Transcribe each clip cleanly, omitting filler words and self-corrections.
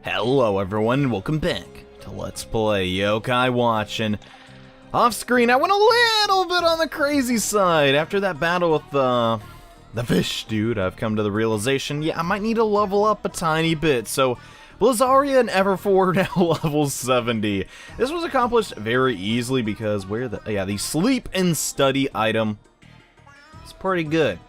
Hello everyone, welcome back to Let's Play Yokai Watch, and off screen I went a little bit on the crazy side. After that battle with the fish dude, I've come to the realization, yeah, I might need to level up a tiny bit, so Blizzaria and Everfor are now level 70. This was accomplished very easily because the sleep and study item is pretty good.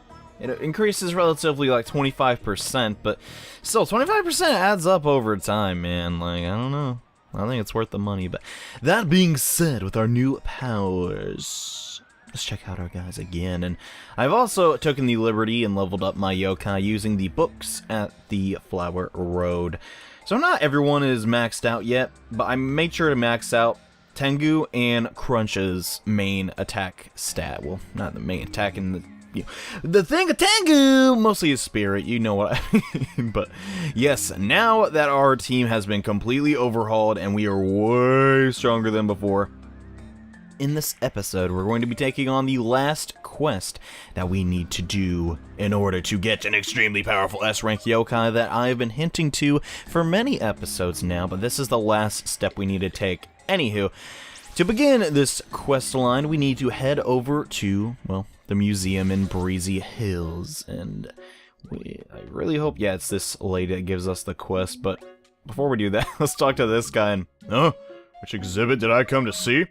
It increases relatively like 25%, but still 25% adds up over time, man. Like, I don't know. I think it's worth the money, but that being said, with our new powers, let's check out our guys again. And I've also taken the liberty and leveled up my yokai using the books at the Flower Road. So not everyone is maxed out yet, but I made sure to max out Tengu and Crunch's main attack stat. Well, not the main attack in the thing of Tengu, mostly his spirit, you know what I mean. But yes, now that our team has been completely overhauled and we are way stronger than before, in this episode we're going to be taking on the last quest that we need to do in order to get an extremely powerful S-rank yokai that I've been hinting to for many episodes now, but this is the last step we need to take. Anywho, to begin this quest line, we need to head over to, well, the museum in Breezy Hills, and I really hope, yeah, it's this lady that gives us the quest, but before we do that, let's talk to this guy. And, which exhibit did I come to see?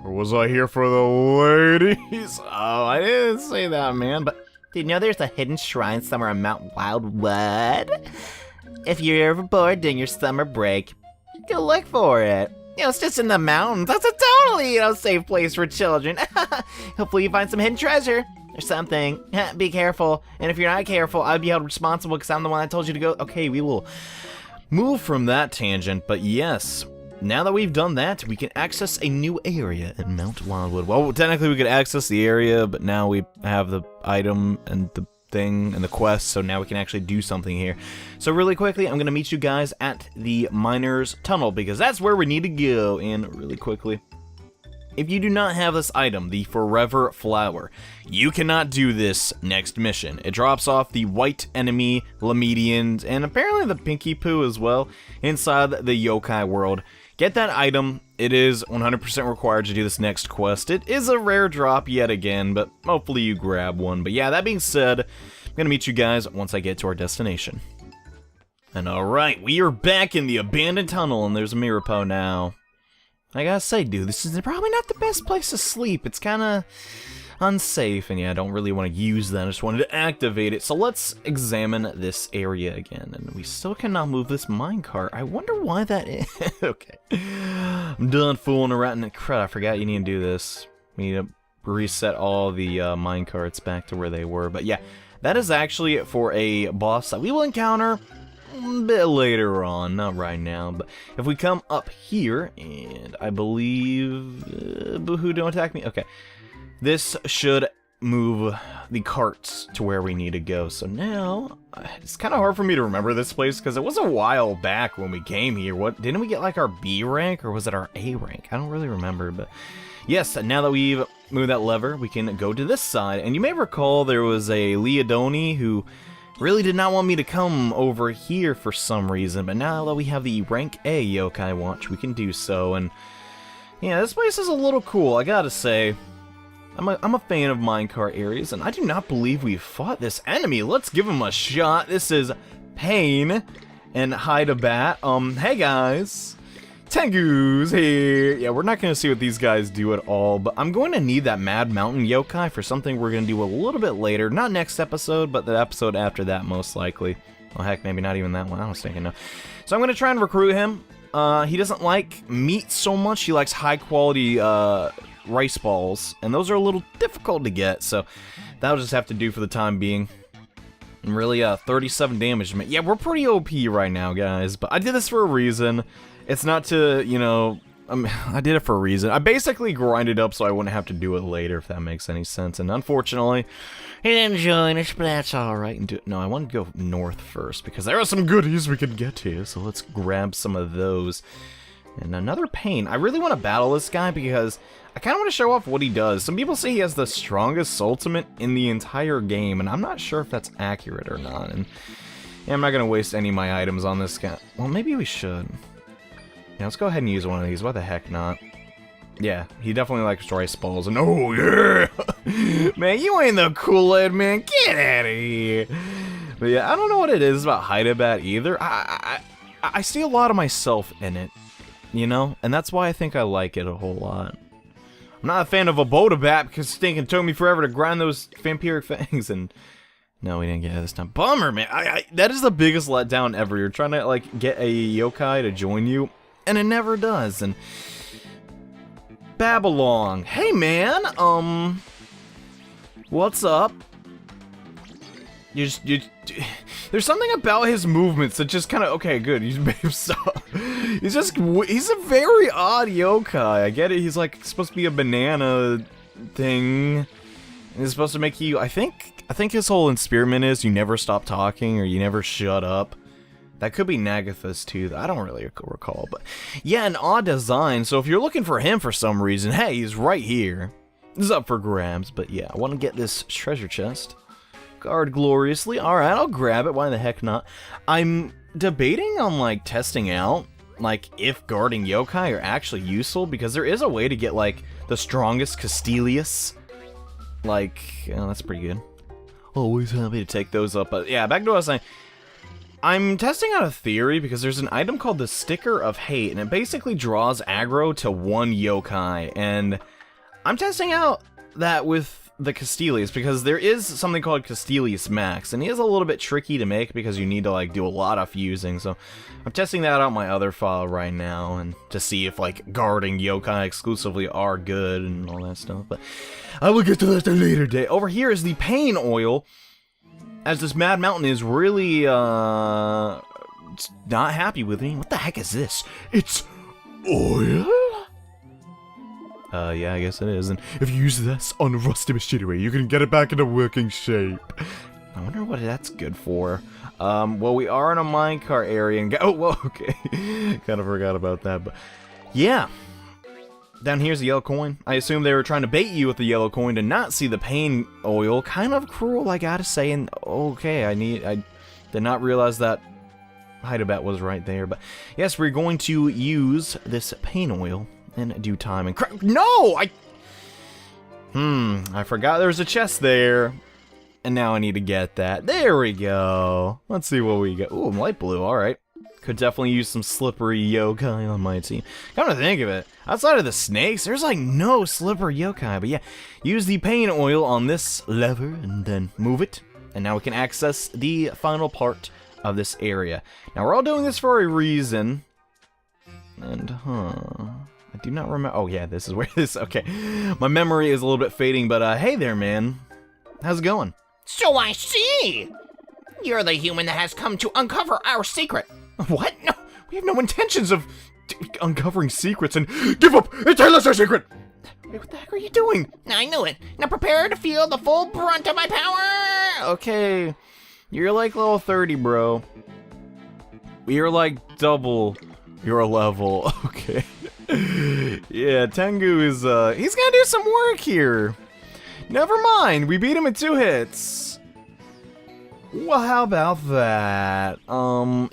Or was I here for the ladies? Oh, I didn't say that, man, but did you know there's a hidden shrine somewhere on Mount Wildwood? If you're ever bored during your summer break, go look for it. You know, it's just in the mountains. That's a totally, safe place for children. Hopefully you find some hidden treasure or something. Be careful. And if you're not careful, I'll be held responsible because I'm the one that told you to go. Okay, we will move from that tangent. But yes, now that we've done that, we can access a new area in Mount Wildwood. Well, technically we could access the area, but now we have the item and the thing and the quest, so now we can actually do something here. So really quickly, I'm gonna meet you guys at the Miner's Tunnel because that's where we need to go. And really quickly, if you do not have this item, the Forever Flower, you cannot do this next mission. It drops off the white enemy, Lemedians, and apparently the Pinky Poo as well inside the yokai world. Get that item. It is 100% required to do this next quest. It is a rare drop yet again, but hopefully you grab one. But yeah, that being said, I'm gonna meet you guys once I get to our destination. And alright, we are back in the abandoned tunnel, and there's a Mirapo now. I gotta say, dude, this is probably not the best place to sleep. It's kinda unsafe, and yeah, I don't really want to use that. I just wanted to activate it. So let's examine this area again, and we still cannot move this minecart. I wonder why that is. Okay, I'm done fooling around. Crud, I forgot you need to do this. We need to reset all the minecarts back to where they were. But yeah, that is actually for a boss that we will encounter a bit later on, not right now. But if we come up here, and I believe Boohoo, don't attack me. Okay, this should move the carts to where we need to go. So now, it's kind of hard for me to remember this place because it was a while back when we came here. What, didn't we get like our B rank or was it our A rank? I don't really remember, but yes, now that we've moved that lever, we can go to this side. And you may recall there was a Leodoni who really did not want me to come over here for some reason, but now that we have the rank A yokai watch, we can do so. And yeah, this place is a little cool, I gotta say. I'm a fan of minecart areas, and I do not believe we fought this enemy. Let's give him a shot. This is Payn and Bat. Hey guys, Tengu's here. Yeah, we're not gonna see what these guys do at all, but I'm going to need that Mad Mountain yokai for something we're gonna do a little bit later. Not next episode, but the episode after that, most likely. Well, heck, maybe not even that one. I was thinking no. So I'm gonna try and recruit him. He doesn't like meat so much. He likes high quality rice balls, and those are a little difficult to get, so that'll just have to do for the time being. And really, 37 damage. Yeah, we're pretty OP right now, guys, but I did this for a reason. It's not to, you know, I did it for a reason. I basically grinded up so I wouldn't have to do it later, if that makes any sense, and unfortunately, he didn't join us, but that's alright. No, I want to go north first, because there are some goodies we could get here, so let's grab some of those. And another Payn. I really want to battle this guy because I kind of want to show off what he does. Some people say he has the strongest ultimate in the entire game, and I'm not sure if that's accurate or not. And Yeah, I'm not gonna waste any of my items on this guy. Well, maybe we should. Yeah, let's go ahead and use one of these. Why the heck not? Yeah, he definitely likes rice balls. And oh, yeah! Man, you ain't the Kool-Aid man. Get out of here. But yeah, I don't know what it is about Hydabat either. I see a lot of myself in it, you know? And that's why I think I like it a whole lot. I'm not a fan of a Bodabat because it stinking took me forever to grind those vampiric fangs, and no, we didn't get it this time. Bummer, man. That is the biggest letdown ever. You're trying to, like, get a yokai to join you, and it never does, and... Babylon. Hey, man, what's up? There's something about his movements that just kind of, okay, good, he's a very odd yokai. I get it, he's like supposed to be a banana thing. He's supposed to make you, I think his whole experiment is you never stop talking or you never shut up. That could be Nagatha's too, I don't really recall, but yeah, an odd design, so if you're looking for him for some reason, hey, he's right here. This is up for grabs, but yeah, I want to get this treasure chest. Guard gloriously. Alright, I'll grab it. Why the heck not? I'm debating on, like, testing out, like, if guarding yokai are actually useful, because there is a way to get, like, the strongest Castilius. Like, that's pretty good. Always happy to take those up. But yeah, back to what I was saying. I'm testing out a theory, because there's an item called the Sticker of Hate, and it basically draws aggro to one yokai, and I'm testing out that with the Castilius, because there is something called Castilius Max, and he is a little bit tricky to make because you need to, like, do a lot of fusing, so I'm testing that out on my other file right now, and to see if, like, guarding yokai exclusively are good and all that stuff, but I will get to that at a later date. Over here is the Payn Oil, as this Mad Mountain is really, not happy with me. What the heck is this? It's oil? Yeah, I guess it is, and if you use this on a rusty machinery, you can get it back into working shape. I wonder what that's good for. Well, we are in a minecart area, and oh, whoa, okay. Kind of forgot about that, but yeah. Down here's the yellow coin. I assume they were trying to bait you with the yellow coin to not see the Payn Oil. Kind of cruel, I gotta say, and okay, I did not realize that Hydabat was right there, but yes, we're going to use this Payn Oil in due time, and no! I forgot there was a chest there, and now I need to get that. There we go. Let's see what we get. Ooh, light blue, alright. Could definitely use some slippery yokai on my team. Come to think of it, outside of the snakes, there's like no slippery yokai, but yeah, use the Payn Oil on this lever, and then move it, and now we can access the final part of this area. Now, we're all doing this for a reason, and, I do not remember. Oh, yeah, this is where this. Okay. My memory is a little bit fading, but hey there, man. How's it going? So I see. You're the human that has come to uncover our secret. What? No, we have no intentions of uncovering secrets, and give up and tell us our secret. Wait, what the heck are you doing? I knew it. Now prepare to feel the full brunt of my power. Okay. You're like level 30, bro. You're like double your level. Okay. Yeah, Tengu is, he's gonna do some work here. Never mind, we beat him in 2 hits. Well, how about that?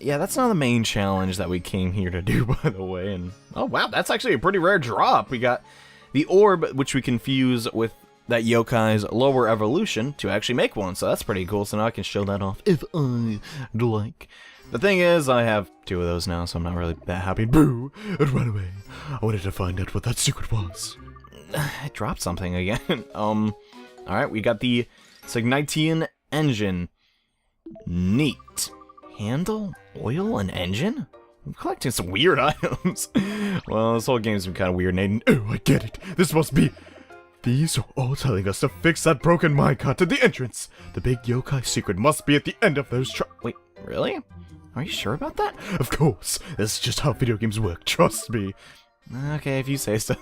Yeah, that's not the main challenge that we came here to do, by the way, and oh wow, that's actually a pretty rare drop. We got the orb, which we can fuse with that yokai's lower evolution to actually make one, so that's pretty cool, so now I can show that off if I'd like. The thing is, I have 2 of those now, so I'm not really that happy. Boo! It ran away. I wanted to find out what that secret was. I dropped something again. Alright, we got the Signitian engine. Neat. Handle, oil, and engine? I'm collecting some weird items. Well, this whole game's been kind of weird, Nathan. Oh, I get it. This must be... These are all telling us to fix that broken minecart at the entrance. The big yokai secret must be at the end of those Wait, really? Are you sure about that? Of course. This is just how video games work. Trust me. Okay, if you say so.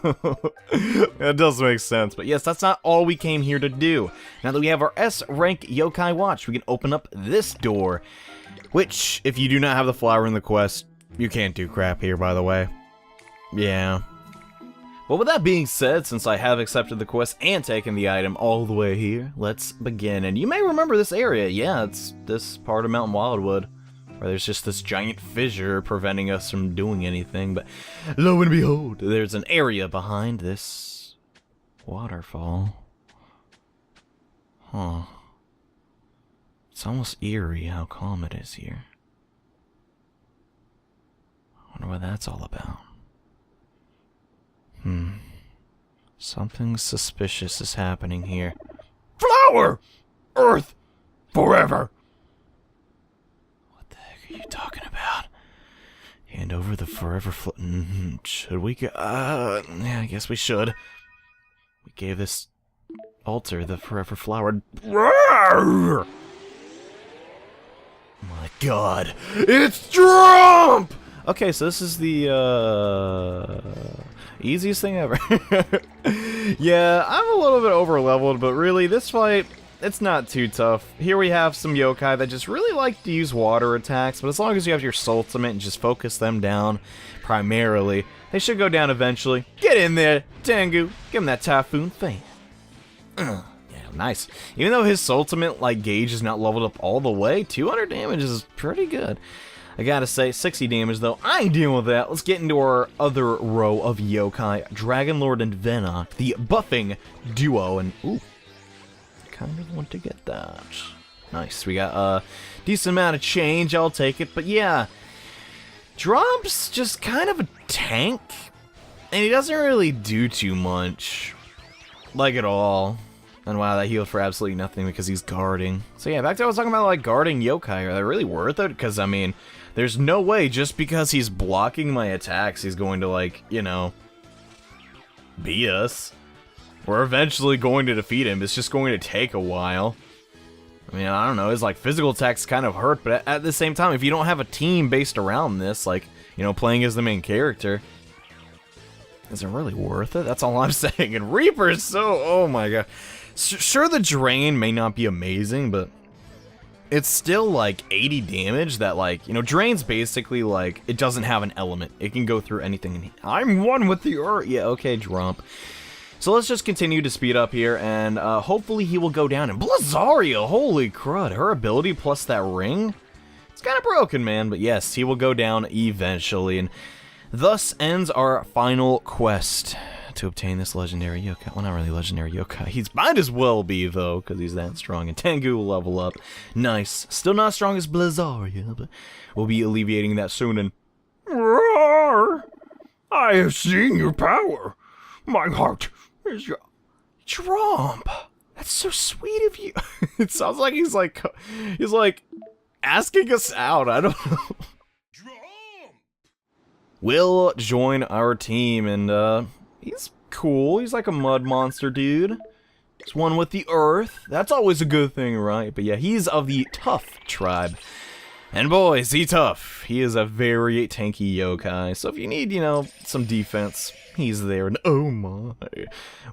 That does make sense. But yes, that's not all we came here to do. Now that we have our S-rank yokai watch, we can open up this door. Which, if you do not have the flower in the quest, you can't do crap here, by the way. Yeah. Well, with that being said, since I have accepted the quest and taken the item all the way here, let's begin. And you may remember this area. Yeah, it's this part of Mount Wildwood. where there's just this giant fissure preventing us from doing anything, but lo and behold, there's an area behind this waterfall. Huh. It's almost eerie how calm it is here. I wonder what that's all about. Something suspicious is happening here. Flower! Earth! Forever! What the heck are you talking about? Hand over the forever should we go? Yeah, I guess we should. We gave this altar the forever flower. My god. It's Dromp! Okay, so this is the, easiest thing ever. Yeah, I'm a little bit over-leveled, but really, this fight, it's not too tough. Here we have some yokai that just really like to use water attacks, but as long as you have your ultimate and just focus them down primarily, they should go down eventually. Get in there, Tengu. Give him that Typhoon fan. Yeah, nice. Even though his ultimate, like, gauge is not leveled up all the way, 200 damage is pretty good. I gotta say, 60 damage though, I ain't dealing with that. Let's get into our other row of yokai, Dragonlord and Venok, the buffing duo, and ooh, kind of want to get that. Nice, we got a decent amount of change, I'll take it, but yeah, Dromp's just kind of a tank, and he doesn't really do too much, like at all. And wow, that healed for absolutely nothing because he's guarding. So yeah, back to what I was talking about, like, guarding yokai. Are they really worth it? Because, I mean, there's no way just because he's blocking my attacks, he's going to, like, you know, beat us. We're eventually going to defeat him. It's just going to take a while. I mean, I don't know. His, like, physical attacks kind of hurt. But at the same time, if you don't have a team based around this, like, you know, playing as the main character, is it really worth it? That's all I'm saying. And Reaper's so... Oh, my god. Sure, the drain may not be amazing, but it's still, like, 80 damage that, like, you know, drain's basically, like, it doesn't have an element. It can go through anything. I'm one with the earth. Yeah, okay, Dromp. So let's just continue to speed up here, and hopefully he will go down. And Blizzaria, holy crud, her ability plus that ring, it's kind of broken, man. But yes, he will go down eventually, and thus ends our final quest to obtain this legendary yokai. Well, not really legendary yokai. He's might as well be, though, because he's that strong. And Tengu will level up. Nice. Still not as strong as Blizzaria, but we'll be alleviating that soon. And roar! I have seen your power. My heart is your... Dromp! That's so sweet of you. It sounds like he's like asking us out. I don't know. Will join our team, and he's cool. He's like a mud monster dude. He's one with the earth. That's always a good thing, right? But yeah, he's of the tough tribe. And boy, is he tough. He is a very tanky yokai. So if you need, you know, some defense, he's there. And oh my.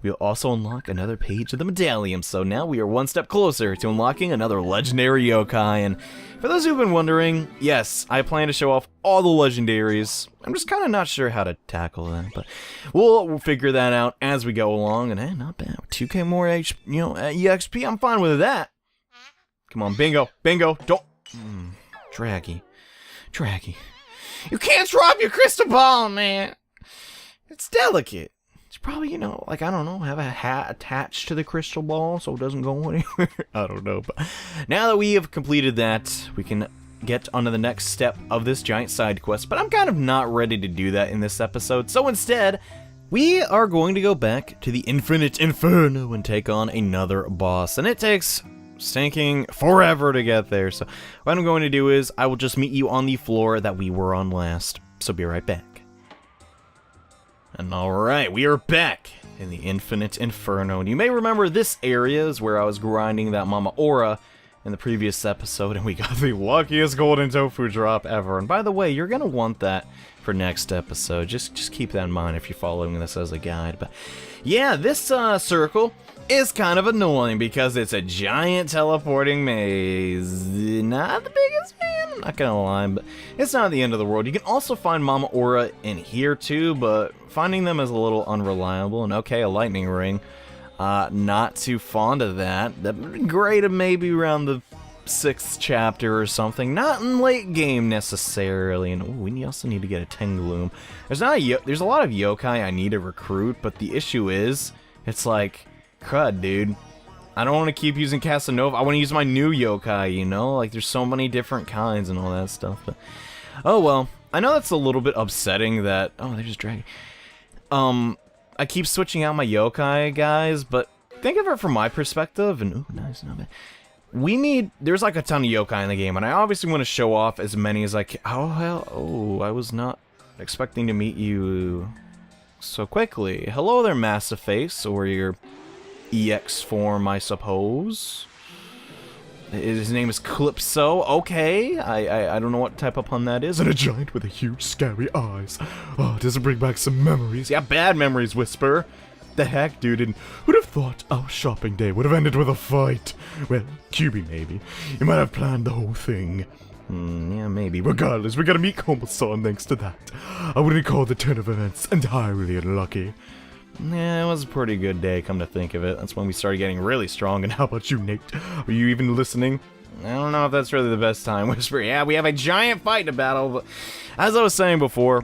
We'll also unlock another page of the medallion. So now we are one step closer to unlocking another legendary yokai. And for those who've been wondering, yes, I plan to show off all the legendaries. I'm just kind of not sure how to tackle that, but we'll figure that out as we go along. And hey, not bad. 2k more EXP, I'm fine with that. Come on, bingo, bingo, don't... Draggy. You can't drop your crystal ball, man. It's delicate. It's probably, you know, like, I don't know, have a hat attached to the crystal ball so it doesn't go anywhere. I don't know, but now that we have completed that, we can get onto the next step of this giant side quest, but I'm kind of not ready to do that in this episode, so instead, we are going to go back to the Infinite Inferno and take on another boss, and it takes stinking forever to get there. So what I'm going to do is I will just meet you on the floor that we were on last. So be right back. And alright, we are back in the Infinite Inferno. And you may remember this area is where I was grinding that Mama Aura in the previous episode, and we got the luckiest golden tofu drop ever. And by the way, you're gonna want that for next episode. Just keep that in mind if you're following this as a guide. But yeah, this circle is kind of annoying because it's a giant teleporting maze. Not the biggest fan, I'm not gonna lie, but it's not the end of the world. You can also find Mama Aura in here too, but finding them is a little unreliable. And okay, a lightning ring. Not too fond of that. That would be great maybe around the 6th chapter or something. Not in late game necessarily. And ooh, we also need to get a Tengloom. There's a lot of yokai I need to recruit, but the issue is, it's like, crud, dude. I don't want to keep using Casanova. I want to use my new yokai, you know? Like, there's so many different kinds and all that stuff. But oh well. I know that's a little bit upsetting that... Oh, they're just dragging. I keep switching out my yokai, guys, but think of it from my perspective, and ooh, nice, not bad. There's like a ton of yokai in the game, and I obviously want to show off as many as I can. Oh, hell, oh, I was not expecting to meet you so quickly. Hello there, Massive Face, or your EX form, I suppose. His name is Clipso. Okay, I don't know what type of pun that is. And a giant with a huge, scary eyes. Oh, does it bring back some memories? Yeah, bad memories, Whisper. The heck, dude, and who'd have thought our shopping day would have ended with a fight? Well, QB maybe. You might have planned the whole thing. Yeah, maybe. Regardless, we gotta meet Komo-san thanks to that. I wouldn't call the turn of events entirely unlucky. Yeah, it was a pretty good day, come to think of it. That's when we started getting really strong. And how about you, Nate? Are you even listening? I don't know if that's really the best time, Whisper. Yeah, we have a giant fight to battle, but as I was saying before,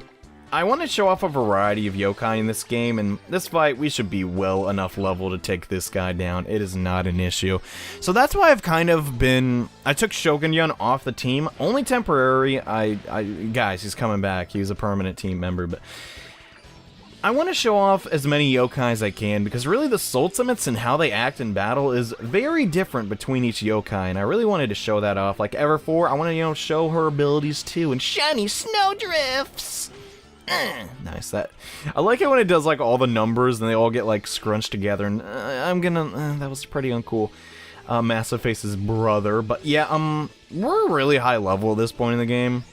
I want to show off a variety of yokai in this game, and this fight, we should be well enough level to take this guy down. It is not an issue. So that's why I've kind of been... I took Shogun-yun off the team, only temporary. Guys, he's coming back. He's a permanent team member, but... I want to show off as many yokai as I can, because really the Sultimates and how they act in battle is very different between each yokai, and I really wanted to show that off. Like Everfor, I want to, you know, show her abilities too, and shiny snowdrifts! Nice, that. I like it when it does like all the numbers and they all get like scrunched together, and that was pretty uncool. Massive Face's brother, but yeah, we're really high level at this point in the game.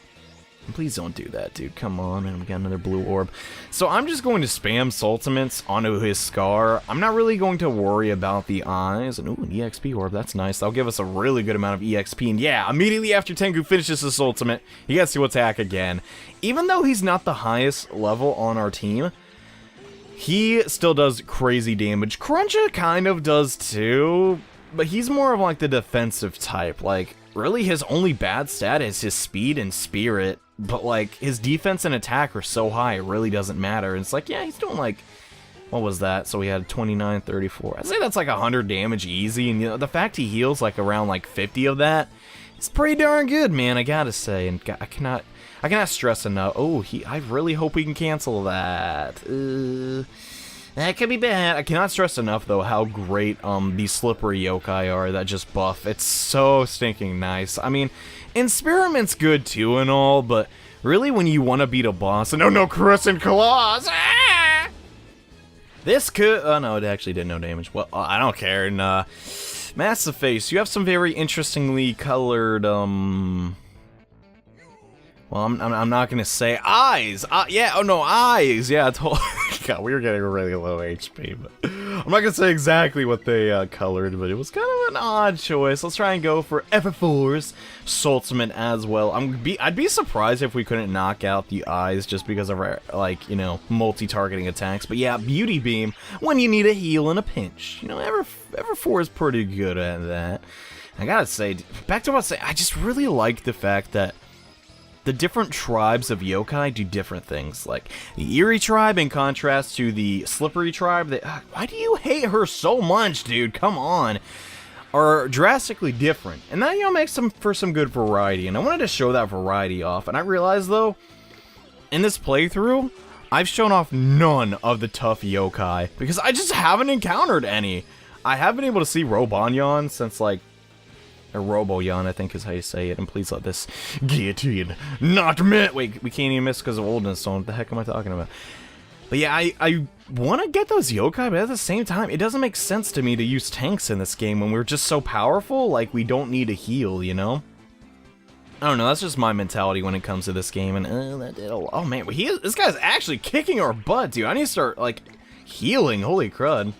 Please don't do that, dude. Come on, man. We got another blue orb. So I'm just going to spam Sultimates onto his Scar. I'm not really going to worry about the eyes. And ooh, an EXP orb. That's nice. That'll give us a really good amount of EXP. And yeah, immediately after Tengu finishes his Ultimate, he gets to attack again. Even though he's not the highest level on our team, he still does crazy damage. Cruncha kind of does too, but he's more of like the defensive type. Like, really his only bad stat is his speed and spirit. But, like, his defense and attack are so high, it really doesn't matter. And it's like, yeah, he's doing, like, what was that? So we had 29, 34. I'd say that's, like, 100 damage easy. And, you know, the fact he heals, like, around, like, 50 of that, it's pretty darn good, man, I gotta say. And I cannot stress enough. Oh, I really hope we can cancel that. That could be bad. I cannot stress enough, though, how great, these slippery yokai are that just buff. It's so stinking nice. I mean... Experiment's good too and all, but really when you want to beat a boss, and oh no, Crescent Claws! Ah! This could, oh no, it actually did no damage. Well, I don't care. And Massive Face, you have some very interestingly colored, well, I'm not gonna say eyes. Yeah, oh no, eyes. Yeah, totally. God, we were getting really low HP, but I'm not gonna say exactly what they colored, but it was kind of an odd choice. Let's try and go for F4's Sultimate as well. I'd be surprised if we couldn't knock out the eyes just because of our, like, you know, multi-targeting attacks. But yeah, Beauty Beam when you need a heal in a pinch. You know, F4 is pretty good at that. I gotta say, back to what I was saying, I just really like the fact that the different tribes of yokai do different things. Like, the Eerie tribe, in contrast to the Slippery tribe, why do you hate her so much, dude? Come on. Are drastically different. And that, you know, makes for some good variety. And I wanted to show that variety off. And I realized, though, in this playthrough, I've shown off none of the tough yokai. Because I just haven't encountered any. I have been able to see Robanyan since, like, or Roboyan, I think is how you say it, and please let this guillotine not miss. Wait, we can't even miss because of oldness, so what the heck am I talking about? But yeah, I want to get those yokai, but at the same time, it doesn't make sense to me to use tanks in this game when we're just so powerful, like we don't need a heal, you know? I don't know, that's just my mentality when it comes to this game, and oh man, this guy's actually kicking our butt, dude. I need to start, like, healing, holy crud.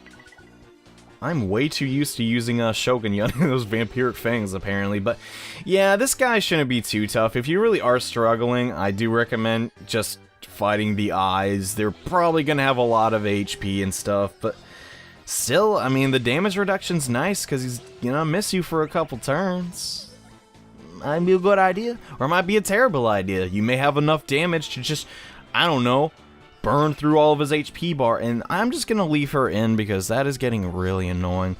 I'm way too used to using Shogun-yun and those vampiric fangs, apparently. But yeah, this guy shouldn't be too tough. If you really are struggling, I do recommend just fighting the eyes. They're probably going to have a lot of HP and stuff. But still, I mean, the damage reduction's nice because he's, you know, miss you for a couple turns. might be a good idea, or it might be a terrible idea. You may have enough damage to just, I don't know, burn through all of his HP bar, and I'm just gonna leave her in because that is getting really annoying.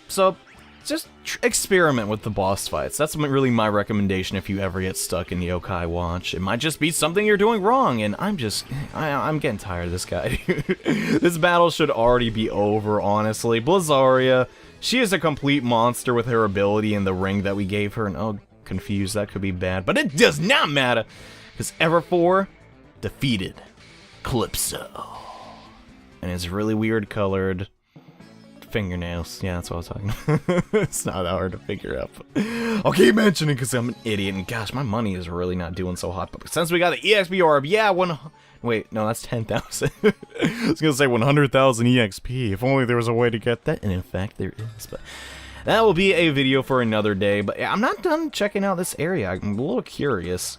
So, just experiment with the boss fights. That's really my recommendation if you ever get stuck in Yokai Watch. It might just be something you're doing wrong, and I'm getting tired of this guy. This battle should already be over, honestly. Blizzaria, she is a complete monster with her ability in the ring that we gave her, and oh, confused, that could be bad. But it does not matter, because Everfour defeated Clipso. And his really weird colored fingernails. Yeah, that's what I was talking about. It's not that hard to figure out. I'll keep mentioning because I'm an idiot, and gosh, my money is really not doing so hot. But since we got the EXP orb, yeah, wait, no, that's 10,000. I was gonna say 100,000 EXP. If only there was a way to get that, and in fact there is. But that will be a video for another day. But yeah, I'm not done checking out this area. I'm a little curious.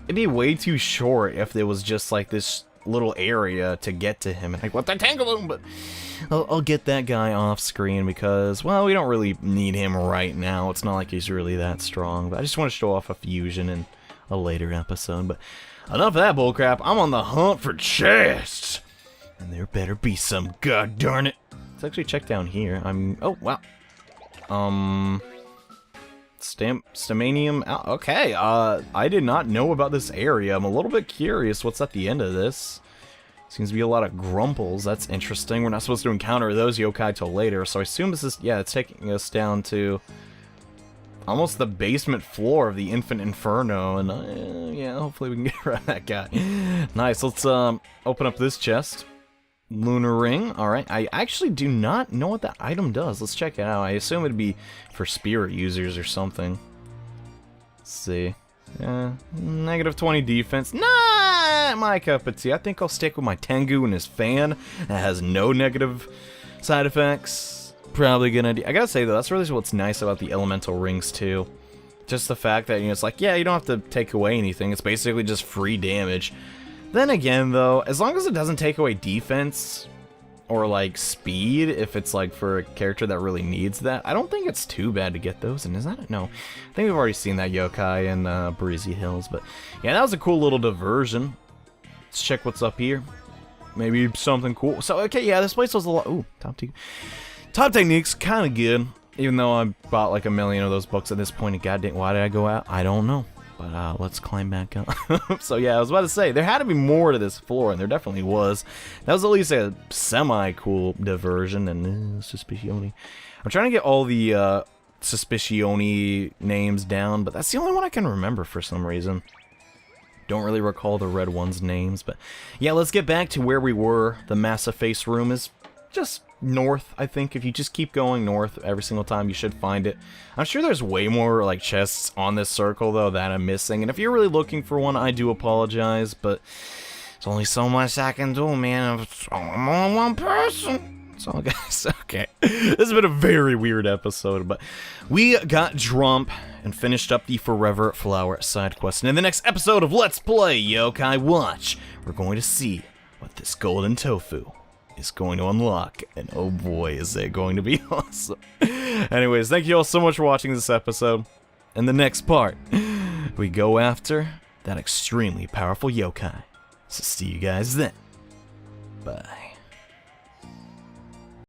It'd be way too short if there was just like this little area to get to him. Like, what the Tangaloon? But I'll get that guy off screen because, well, we don't really need him right now. It's not like he's really that strong. But I just want to show off a fusion in a later episode. But enough of that bullcrap. I'm on the hunt for chests. And there better be some, god darn it. Let's actually check down here. Oh, wow. Stamanium. Okay, I did not know about this area. I'm a little bit curious what's at the end of this. Seems to be a lot of grumples. That's interesting. We're not supposed to encounter those yokai till later, so I assume this is, yeah, it's taking us down to almost the basement floor of the Infinite Inferno, and yeah, hopefully we can get around that guy. Nice, let's open up this chest. Lunar ring. Alright, I actually do not know what that item does. Let's check it out. I assume it'd be for spirit users or something. Let's see. Negative 20 defense. Not my cup of tea. I think I'll stick with my Tengu and his fan. That has no negative side effects. Probably gonna I gotta say though, that's really what's nice about the elemental rings too. Just the fact that, you know, it's like, yeah, you don't have to take away anything. It's basically just free damage. Then again, though, as long as it doesn't take away defense or, like, speed, if it's, like, for a character that really needs that, I don't think it's too bad to get those. And is that? No. I think we've already seen that yokai in Breezy Hills. But, yeah, that was a cool little diversion. Let's check what's up here. Maybe something cool. So, okay, yeah, this place was a lot. Ooh, Top Technique's kind of good. Even though I bought, like, 1,000,000 of those books at this point. And goddamn, why did I go out? I don't know. But let's climb back up. So yeah, I was about to say, there had to be more to this floor, and there definitely was. That was at least a semi-cool diversion, and Suspicione. I'm trying to get all the Suspicione names down, but that's the only one I can remember for some reason. Don't really recall the red one's names, but yeah, let's get back to where we were. The Massive Face room is just north, I think. If you just keep going north every single time, you should find it. I'm sure there's way more, like, chests on this circle, though, that I'm missing. And if you're really looking for one, I do apologize, but there's only so much I can do, man. I'm only one person. So, guys, okay. This has been a very weird episode, but we got Dromp and finished up the Forever Flower side quest. And in the next episode of Let's Play Yokai Watch, we're going to see what this golden tofu is going to unlock, and oh boy, is it going to be awesome. Anyways, thank you all so much for watching this episode. In the next part, we go after that extremely powerful yokai. So see you guys then. Bye.